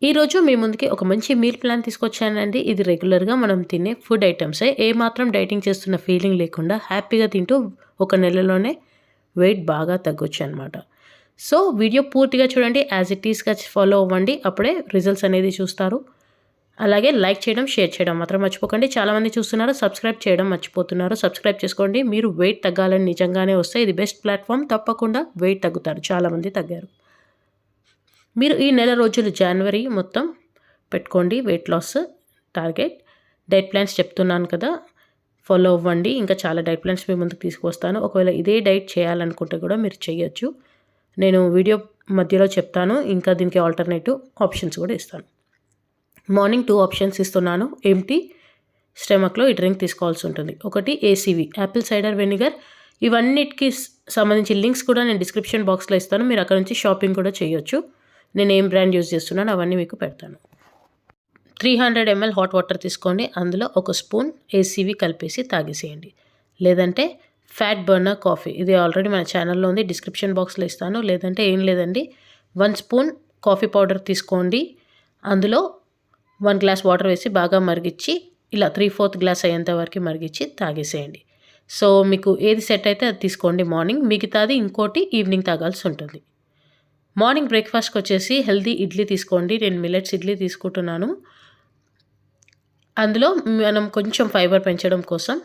ఈరోజు మీ ముందుకి ఒక మంచి మీల్ ప్లాన్ తీసుకొచ్చానండి. ఇది రెగ్యులర్‌గా మనం తినే ఫుడ్ ఐటెమ్సే. ఏమాత్రం డైటింగ్ చేస్తున్న ఫీలింగ్ లేకుండా హ్యాపీగా తింటూ ఒక నెలలోనే వెయిట్ బాగా తగ్గొచ్చనమాట. సో, వీడియో పూర్తిగా చూడండి. యాజ్ ఇట్ ఈస్‌గా ఫాలో అవ్వండి. అప్పుడే రిజల్ట్స్ అనేది చూస్తారు. అలాగే లైక్ చేయడం, షేర్ చేయడం మాత్రం మర్చిపోకండి. చాలామంది చూస్తున్నారు, సబ్స్క్రైబ్ చేయడం మర్చిపోతున్నారు. సబ్స్క్రైబ్ చేసుకోండి. మీరు వెయిట్ తగ్గాలని నిజంగానే వస్తే ఇది బెస్ట్ ప్లాట్‌ఫార్మ్. తప్పకుండా వెయిట్ తగ్గుతారు. చాలామంది తగ్గారు. మీరు ఈ నెల రోజులు జనవరి మొత్తం పెట్టుకోండి weight loss target. Diet plans చెప్తున్నాను కదా, ఫాలో అవ్వండి. ఇంకా చాలా డైట్ ప్లాన్స్ మీ ముందుకు తీసుకొస్తాను. ఒకవేళ ఇదే డైట్ చేయాలనుకుంటే కూడా మీరు చేయొచ్చు. నేను వీడియో మధ్యలో చెప్తాను. ఇంకా దీనికి ఆల్టర్నేటివ్ ఆప్షన్స్ కూడా ఇస్తాను. మార్నింగ్ 2 ఆప్షన్స్ ఇస్తున్నాను. ఎంప్టీ స్టమక్లో ఈ డ్రింక్ తీసుకోవాల్సి ఉంటుంది. ఒకటి ఏసీవీ యాపిల్ సైడర్ వెనిగర్. ఇవన్నిటికి సంబంధించి లింక్స్ కూడా నేను డిస్క్రిప్షన్ బాక్స్లో ఇస్తాను. మీరు అక్కడ నుంచి షాపింగ్ కూడా చేయొచ్చు. నేను ఏం బ్రాండ్ యూజ్ చేస్తున్నాను అవన్నీ మీకు పెడతాను. 300 ml హాట్ వాటర్ తీసుకోండి. అందులో ఒక స్పూన్ ఏసీవీ కలిపేసి తాగేసేయండి. లేదంటే ఫ్యాట్ బర్నర్ కాఫీ, ఇది ఆల్రెడీ మన ఛానల్లో ఉంది, డిస్క్రిప్షన్ బాక్స్లో ఇస్తాను. లేదంటే ఏం లేదండి, 1 స్పూన్ కాఫీ పౌడర్ తీసుకోండి. అందులో 1 గ్లాస్ వాటర్ వేసి బాగా మరిగించి ఇలా 3/4 గ్లాస్ అయ్యేంత వరకు మరిగించి తాగేసేయండి. సో మీకు ఏది సెట్ అయితే అది తీసుకోండి మార్నింగ్. మిగతాది ఇంకోటి ఈవినింగ్ తాగాల్సి ఉంటుంది. మార్నింగ్ బ్రేక్ఫాస్ట్కి వచ్చేసి హెల్తీ ఇడ్లీ తీసుకోండి. నేను మిల్లెట్స్ ఇడ్లీ తీసుకుంటున్నాను. అందులో మనం కొంచెం ఫైబర్ పెంచడం కోసం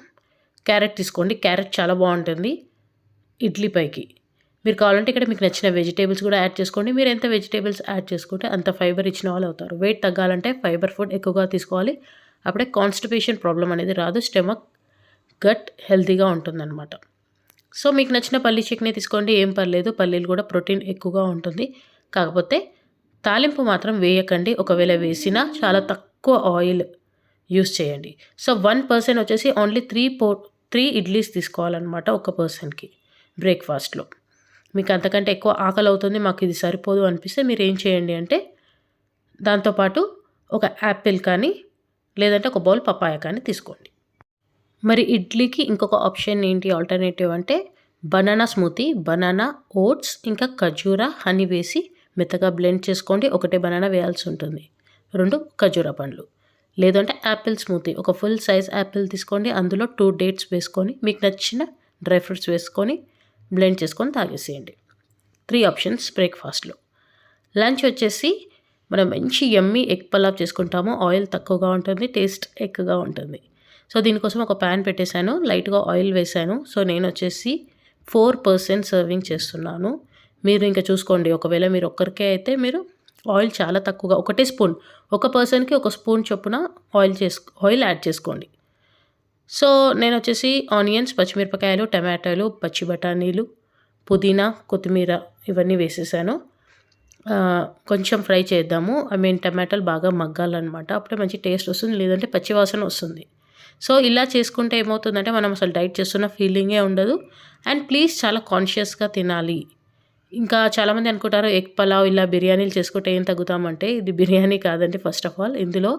క్యారెట్ తీసుకోండి. క్యారెట్ చాలా బాగుంటుంది ఇడ్లీ పైకి. మీరు కావాలంటే ఇక్కడ మీకు నచ్చిన వెజిటేబుల్స్ కూడా యాడ్ చేసుకోండి. మీరు ఎంత వెజిటేబుల్స్ యాడ్ చేసుకుంటే అంత ఫైబర్ ఇచ్చిన వాళ్ళు అవుతారు. వెయిట్ తగ్గాలంటే ఫైబర్ ఫుడ్ ఎక్కువగా తీసుకోవాలి. అప్పుడే కాన్స్టిపేషన్ ప్రాబ్లం అనేది రాదు. స్టమక్, గట్ హెల్తీగా ఉంటుందన్నమాట. సో మీకు నచ్చిన పల్లీ చట్నీ తీసుకోండి, ఏం పర్లేదు. పల్లీలు కూడా ప్రోటీన్ ఎక్కువగా ఉంటుంది. కాకపోతే తాలింపు మాత్రం వేయకండి. ఒకవేళ వేసినా చాలా తక్కువ ఆయిల్ యూస్ చేయండి. సో 1 పర్సన్ వచ్చేసి ఓన్లీ 3 ఇడ్లీస్ తీసుకోవాలన్నమాట ఒక పర్సన్కి బ్రేక్ఫాస్ట్లో. మీకు అంతకంటే ఎక్కువ ఆకలి అవుతుంది, మాకు ఇది సరిపోదు అనిపిస్తే మీరు ఏం చేయండి అంటే దాంతోపాటు ఒక యాపిల్ కానీ లేదంటే ఒక బౌల్ పపాయ కానీ తీసుకోండి. మరి ఇడ్లీకి ఇంకొక ఆప్షన్ ఏంటి ఆల్టర్నేటివ్ అంటే బనానా స్మూతీ. బనానా, ఓట్స్ ఇంకా ఖర్జూరా, హనీ వేసి మెత్తగా బ్లెండ్ చేసుకోండి. ఒకటే బనానా వేయాల్సి ఉంటుంది, 2 ఖర్జూరా పండ్లు. లేదంటే యాపిల్ స్మూతీ. ఒక ఫుల్ సైజ్ యాపిల్ తీసుకోండి. అందులో 2 డేట్స్ వేసుకొని మీకు నచ్చిన డ్రై ఫ్రూట్స్ వేసుకొని బ్లెండ్ చేసుకొని తాగేసేయండి. 3 ఆప్షన్స్ బ్రేక్ఫాస్ట్లో. లంచ్ వచ్చేసి మనం మంచి యమ్మీ ఎగ్ పలావ్ చేసుకుంటాము. ఆయిల్ తక్కువగా ఉంటుంది, టేస్ట్ ఎక్కువగా ఉంటుంది. సో దీనికోసం ఒక ప్యాన్ పెట్టేశాను, లైట్గా ఆయిల్ వేసాను. సో నేను వచ్చేసి 4% సర్వింగ్ చేస్తున్నాను. మీరు ఇంకా చూసుకోండి. ఒకవేళ మీరు ఒక్కరికే అయితే మీరు ఆయిల్ చాలా తక్కువగా, ఒకటే స్పూన్, ఒక పర్సన్కి 1 స్పూన్ చొప్పున ఆయిల్ యాడ్ చేసుకోండి. సో నేను వచ్చేసి ఆనియన్స్, పచ్చిమిరపకాయలు, టమాటాలు, పచ్చి బఠానీలు, పుదీనా, కొత్తిమీర ఇవన్నీ వేసేసాను. కొంచెం ఫ్రై చేద్దాము. టమాటాలు బాగా మగ్గాలన్నమాట. అప్పుడే మంచి టేస్ట్ వస్తుంది, లేదంటే పచ్చివాసన వస్తుంది. సో ఇలా చేసుకుంటే ఏమవుతుందంటే మనం అసలు డైట్ చేస్తున్న ఫీలింగే ఉండదు. అండ్ ప్లీజ్ చాలా కాన్షియస్గా తినాలి. ఇంకా చాలామంది అనుకుంటారు ఎగ్ పలావ్ ఇలా బిర్యానీలు చేసుకుంటే ఏం తగ్గుతామంటే, ఇది బిర్యానీ కాదండి. ఫస్ట్ ఆఫ్ ఆల్ ఇందులో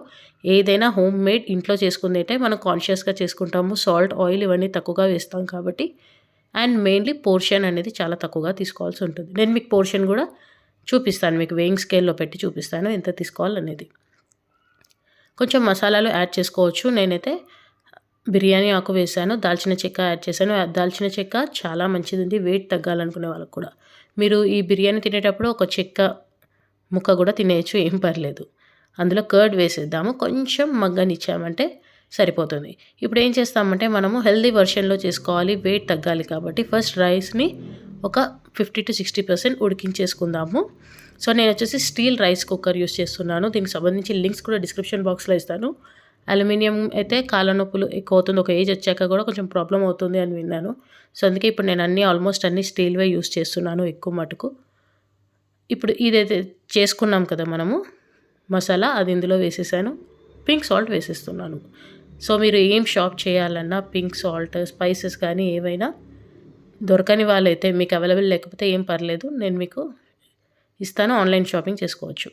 ఏదైనా హోమ్ మేడ్ ఇంట్లో చేసుకుందంటే మనం కాన్షియస్గా చేసుకుంటాము. సాల్ట్, ఆయిల్ ఇవన్నీ తక్కువగా వేస్తాం కాబట్టి. అండ్ మెయిన్లీ పోర్షన్ అనేది చాలా తక్కువగా తీసుకోవాల్సి ఉంటుంది. నేను మీకు పోర్షన్ కూడా చూపిస్తాను, మీకు వేయింగ్ స్కేల్లో పెట్టి చూపిస్తాను ఎంత తీసుకోవాలనేది. కొంచెం మసాలాలు యాడ్ చేసుకోవచ్చు. నేనైతే బిర్యానీ ఆకు వేసాను, దాల్చిన చెక్క యాడ్ చేశాను. దాల్చిన చెక్క చాలా మంచిది వెయిట్ తగ్గాలనుకునే వాళ్ళకు కూడా. మీరు ఈ బిర్యానీ తినేటప్పుడు ఒక చెక్క ముక్క కూడా తినేయచ్చు, ఏం పర్లేదు. అందులో కర్డ్ వేసేద్దాము. కొంచెం మగ్గనిచ్చామంటే సరిపోతుంది. ఇప్పుడు ఏం చేస్తామంటే మనము హెల్దీ వర్షన్లో చేసుకోవాలి, వెయిట్ తగ్గాలి కాబట్టి ఫస్ట్ రైస్ని ఒక 50 to 60% ఉడికించేసుకుందాము. సో నేను వచ్చేసి స్టీల్ రైస్ కుక్కర్ యూస్ చేస్తున్నాను. దీనికి సంబంధించి లింక్స్ కూడా డిస్క్రిప్షన్ బాక్స్లో ఇస్తాను. అల్యూమినియం అయితే కాళ్ళ నొప్పులు ఎక్కువ అవుతుంది, ఒక ఏజ్ వచ్చాక కూడా కొంచెం ప్రాబ్లం అవుతుంది అని విన్నాను. సో అందుకే ఇప్పుడు నేను ఆల్మోస్ట్ అన్ని స్టీల్వే యూస్ చేస్తున్నాను ఎక్కువ మటుకు. ఇప్పుడు ఇదైతే చేసుకున్నాం కదా మనము మసాలా, అది ఇందులో వేసేసాను. పింక్ సాల్ట్ వేసేస్తున్నాను. సో మీరు ఏం షాప్ చేయాలన్నా పింక్ సాల్ట్, స్పైసెస్ కానీ ఏవైనా దొరకని వాళ్ళైతే, మీకు అవైలబుల్ లేకపోతే ఏం పర్లేదు, నేను మీకు ఇస్తాను, ఆన్లైన్ షాపింగ్ చేసుకోవచ్చు.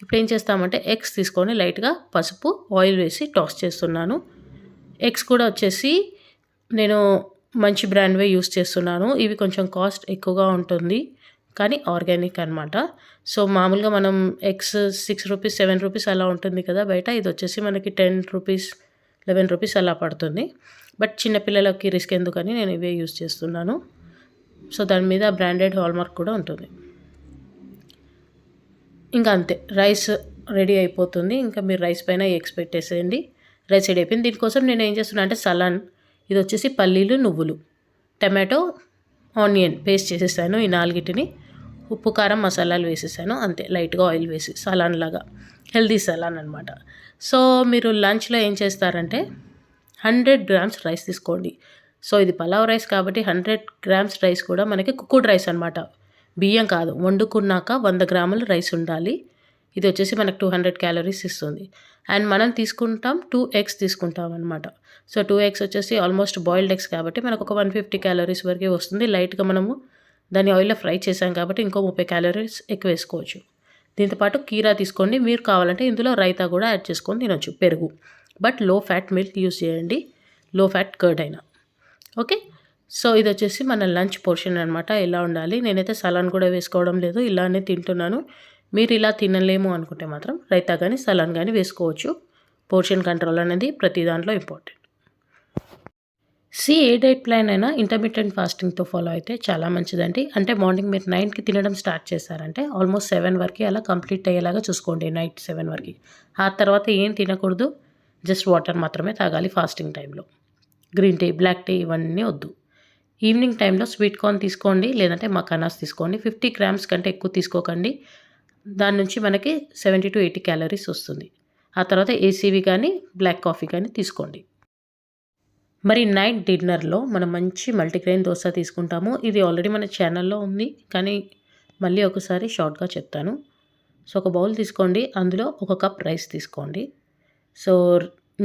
ఇప్పుడు ఏం చేస్తామంటే ఎగ్స్ తీసుకొని లైట్గా పసుపు, ఆయిల్ వేసి టాస్ చేస్తున్నాను. ఎగ్స్ కూడా వచ్చేసి నేను మంచి బ్రాండ్వే యూస్ చేస్తున్నాను. ఇవి కొంచెం కాస్ట్ ఎక్కువగా ఉంటుంది కానీ ఆర్గానిక్ అనమాట. సో మామూలుగా మనం ఎగ్స్ 6 రూపీస్ 7 రూపీస్ అలా ఉంటుంది కదా బయట, ఇది వచ్చేసి మనకి 10 రూపీస్ 11 రూపీస్ అలా పడుతుంది. బట్ చిన్నపిల్లలకి రిస్క్ ఎందుకని నేను ఇవే యూస్ చేస్తున్నాను. సో దాని మీద బ్రాండెడ్ హాల్మార్క్ కూడా ఉంటుంది. ఇంకా అంతే, రైస్ రెడీ అయిపోతుంది. ఇంకా మీరు రైస్ పైన ఎగ్స్ పెట్టేసేయండి. రైస్ రెడీ అయిపోయింది. దీనికోసం నేను ఏం చేస్తున్నా అంటే సలాన్, ఇది వచ్చేసి పల్లీలు, నువ్వులు, టమాటో, ఆనియన్ పేస్ట్ చేసేసాను. ఈ 4టిని ఉప్పు కారం మసాలాలు వేసేసాను. అంతే, లైట్గా ఆయిల్ వేసి సలాన్ లాగా, హెల్దీ సలాన్ అనమాట. సో మీరు లంచ్లో ఏం చేస్తారంటే 100 గ్రామ్స్ రైస్ తీసుకోండి. సో ఇది పలావ్ రైస్ కాబట్టి 100 గ్రామ్స్ రైస్ కూడా మనకి కుక్కుడ్ రైస్ అనమాట, బియ్యం కాదు. వండుకున్నాక 100 గ్రాములు రైస్ ఉండాలి. ఇది వచ్చేసి మనకు 200 క్యాలరీస్ ఇస్తుంది. అండ్ మనం తీసుకుంటాం 2 ఎగ్స్ తీసుకుంటాం అనమాట. సో 2 ఎగ్స్ వచ్చేసి ఆల్మోస్ట్ బాయిల్డ్ ఎగ్స్ కాబట్టి మనకు ఒక 150 క్యాలరీస్ వరకే వస్తుంది. లైట్గా మనము దాన్ని ఆయిల్లో ఫ్రై చేసాం కాబట్టి ఇంకో 30 క్యాలరీస్ ఎక్కువ వేసుకోవచ్చు. దీంతోపాటు కీరా తీసుకోండి. మీరు కావాలంటే ఇందులో రైతా కూడా యాడ్ చేసుకొని తినొచ్చు, పెరుగు. బట్ లో ఫ్యాట్ మిల్క్ యూస్ చేయండి, లో ఫ్యాట్ కర్డ్ అయినా ఓకే. సో ఇది వచ్చేసి మన లంచ్ పోర్షన్ అనమాట. ఇలా ఉండాలి. నేనైతే సలాన్ కూడా వేసుకోవడం లేదు, ఇలానే తింటున్నాను. మీరు ఇలా తినలేము అనుకుంటే మాత్రం రైతా కానీ సలాన్ కానీ వేసుకోవచ్చు. పోర్షన్ కంట్రోల్ అనేది ప్రతి దాంట్లో ఇంపార్టెంట్. ఏ డైట్ ప్లాన్ అయినా ఇంటర్మీడియట్ ఫాస్టింగ్తో ఫాలో అయితే చాలా మంచిదండి. అంటే మార్నింగ్ మీరు 9కి తినడం స్టార్ట్ చేశారంటే ఆల్మోస్ట్ 7 వరకు అలా కంప్లీట్ అయ్యేలాగా చూసుకోండి. నైట్ 7 వరకు. ఆ తర్వాత ఏం తినకూడదు, జస్ట్ వాటర్ మాత్రమే తాగాలి ఫాస్టింగ్ టైంలో. గ్రీన్ టీ, బ్లాక్ టీ ఇవన్నీ వద్దు. ఈవినింగ్ టైంలో స్వీట్ కార్న్ తీసుకోండి, లేదంటే మకానాస్ తీసుకోండి. 50 గ్రామ్స్ కంటే ఎక్కువ తీసుకోకండి. దాని నుంచి మనకి 70 to 80 క్యాలరీస్ వస్తుంది. ఆ తర్వాత ఏసీవి కానీ బ్లాక్ కాఫీ కానీ తీసుకోండి. మరి నైట్ డిన్నర్లో మనం మంచి మల్టీగ్రెయిన్ దోశ తీసుకుంటాము. ఇది ఆల్రెడీ మన ఛానల్లో ఉంది, కానీ మళ్ళీ ఒకసారి షార్ట్గా చెప్తాను. సో ఒక బౌల్ తీసుకోండి, అందులో 1 కప్ రైస్ తీసుకోండి. సో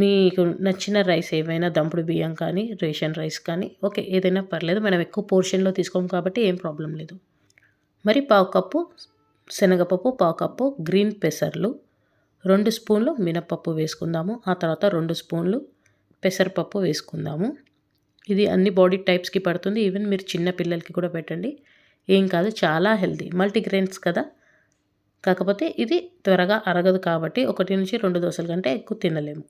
మీకు నచ్చిన రైస్ ఏవైనా, దంపుడు బియ్యం కానీ రేషన్ రైస్ కానీ ఓకే, ఏదైనా పర్లేదు. మనం ఎక్కువ పోర్షన్లో తీసుకోము కాబట్టి ఏం ప్రాబ్లం లేదు. మరి 1/2 కప్పు శనగపప్పు, 1/2 కప్పు గ్రీన్ పెసర్లు, 2 స్పూన్లు మినపప్పు వేసుకుందాము. ఆ తర్వాత 2 స్పూన్లు పెసరపప్పు వేసుకుందాము. ఇది అన్ని బాడీ టైప్స్కి పడుతుంది. ఈవెన్ మీరు చిన్న పిల్లలకి కూడా పెట్టండి, ఏం కాదు, చాలా హెల్తీ. మల్టీగ్రెయిన్స్ కదా, కాకపోతే ఇది త్వరగా అరగదు కాబట్టి 1 నుంచి 2 దోశల కంటే ఎక్కువ తినలేము.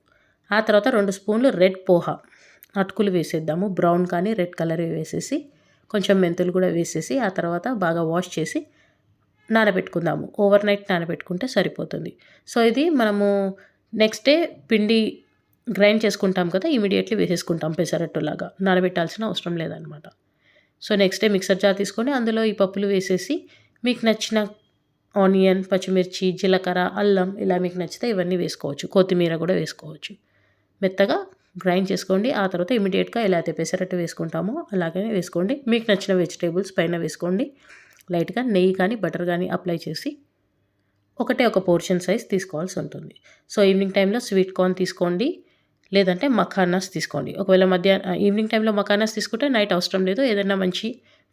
ఆ తర్వాత 2 స్పూన్లు రెడ్ పోహా అటుకులు వేసేద్దాము. బ్రౌన్ కానీ రెడ్ కలర్ వేసేసి కొంచెం మెంతులు కూడా వేసేసి ఆ తర్వాత బాగా వాష్ చేసి నానబెట్టుకుందాము. ఓవర్ నైట్ నానబెట్టుకుంటే సరిపోతుంది. సో ఇది మనము నెక్స్ట్ డే పిండి గ్రైండ్ చేసుకుంటాం కదా, ఇమీడియట్లీ వేసేసుకుంటాం పెసరట్టులాగా, నానబెట్టాల్సిన అవసరం లేదనమాట. So next day mixer jar తీసుకొని అందులో ఈ పప్పులు వేసేసి మీకు నచ్చిన ఆనియన్, పచ్చిమిర్చి, జీలకర్ర, అల్లం ఇలా మీకు నచ్చితే ఇవన్నీ వేసుకోవచ్చు. కొత్తిమీర కూడా వేసుకోవచ్చు. మెత్తగా గ్రైండ్ చేసుకోండి. ఆ తర్వాత ఇమీడియట్గా ఎలా అయితే పెసరట్టు వేసుకుంటామో అలాగే వేసుకోండి. మీకు నచ్చిన వెజిటేబుల్స్ పైన వేసుకోండి. లైట్గా నెయ్యి కానీ బటర్ కానీ అప్లై చేసి ఒక పోర్షన్ సైజ్ తీసుకోవాల్సి ఉంటుంది. సో ఈవినింగ్ టైంలో స్వీట్ కార్న్ తీసుకోండి, లేదంటే మఖానాస్ తీసుకోండి. ఒకవేళ ఈవినింగ్ టైంలో మఖానాస్ తీసుకుంటే నైట్ అవసరం లేదు. ఏదైనా మంచి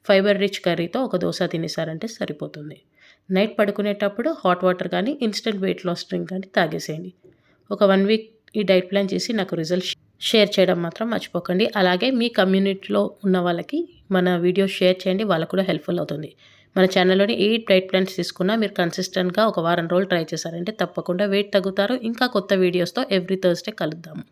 ఫైబర్ రిచ్ కర్రీతో ఒక దోశ తినేసారంటే సరిపోతుంది. నైట్ పడుకునేటప్పుడు హాట్ వాటర్ కానీ ఇన్స్టెంట్ వెయిట్ లాస్ డ్రింక్ కానీ తాగేసేయండి. ఒక 1 వీక్ ఈ డైట్ ప్లాన్ చేసి నాకు రిజల్ట్ షేర్ చేయడం మాత్రం మర్చిపోకండి. అలాగే మీ కమ్యూనిటీలో ఉన్న వాళ్ళకి మన వీడియో షేర్ చేయండి, వాళ్ళకు కూడా హెల్ప్ఫుల్ అవుతుంది. మన ఛానల్లోని ఏ డైట్ ప్లాన్స్ తీసుకున్నా మీరు కన్సిస్టెంట్గా ఒక వారం రోజులు ట్రై చేశారంటే తప్పకుండా వెయిట్ తగ్గుతారు. ఇంకా కొత్త వీడియోస్తో ఎవ్రీ థర్స్డే కలుద్దాము.